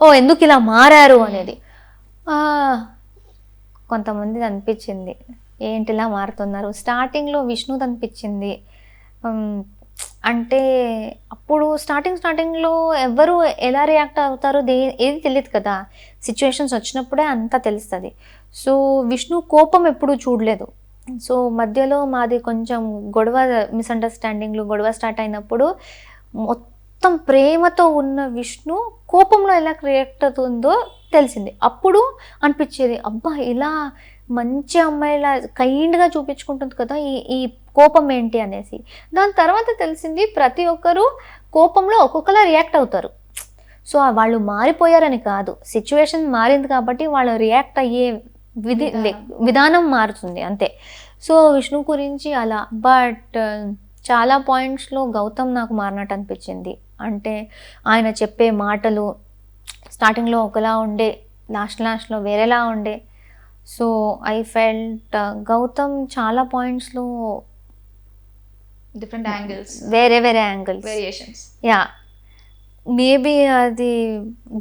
ఓ ఎందుకు ఇలా మారారు అనేది. కొంతమంది అనిపించింది ఏంటి ఇలా మారుతున్నారు. స్టార్టింగ్లో విష్ణుది అనిపించింది. అంటే అప్పుడు స్టార్టింగ్లో ఎవరు ఎలా రియాక్ట్ అవుతారో ఏది తెలియదు కదా, సిచ్యువేషన్స్ వచ్చినప్పుడే అంతా తెలుస్తుంది. సో విష్ణు కోపం ఎప్పుడూ చూడలేదు. సో మధ్యలో మాది కొంచెం గొడవ, మిస్అండర్స్టాండింగ్లు గొడవ స్టార్ట్ అయినప్పుడు మొత్తం ప్రేమతో ఉన్న విష్ణు కోపంలో ఎలా రియాక్ట్ అవుతుందో తెలిసింది. అప్పుడు అనిపించేది అబ్బా ఇలా మంచి అమ్మాయిలా కైండ్గా చూపించుకుంటుంది కదా, ఈ కోపం ఏంటి అనేసి. దాని తర్వాత తెలిసింది ప్రతి ఒక్కరూ కోపంలో ఒక్కొక్కలా రియాక్ట్ అవుతారు. సో వాళ్ళు మారిపోయారని కాదు, సిచ్యువేషన్ మారింది కాబట్టి వాళ్ళు రియాక్ట్ అయ్యే విధానం మారుతుంది అంతే. సో విష్ణు గురించి అలా. బట్ చాలా పాయింట్స్లో గౌతమ్ నాకు మారినట్టు అనిపించింది. అంటే ఆయన చెప్పే మాటలు స్టార్టింగ్లో ఒకలా ఉండే, లాస్ట్లో వేరేలా ఉండే. సో ఐ ఫెల్ట్ గౌతమ్ చాలా పాయింట్స్లో డిఫరెంట్ యాంగిల్స్, వేరే యాంగిల్స్, వేరియేషన్స్. యా మేబీ అది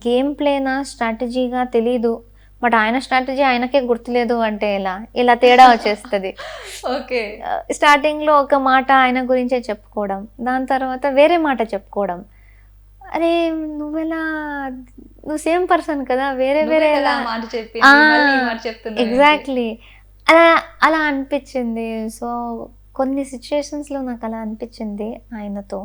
గేమ్ ప్లేనా స్ట్రాటజీగా తెలీదు. బట్ ఆయన స్ట్రాటజీ ఆయనకే గుర్తులేదు అంటే ఇలా తేడా వచ్చేస్తుంది. ఓకే, స్టార్టింగ్లో ఒక మాట ఆయన గురించే చెప్పుకోవడం, దాని తర్వాత వేరే మాట చెప్పుకోవడం. అరే నువ్వు సేమ్ పర్సన్ కదా, వేరే ఎగ్జాక్ట్లీ అలా అనిపించింది. సో కొన్ని సిచ్యుయేషన్స్లో నాకు అలా అనిపించింది ఆయనతో.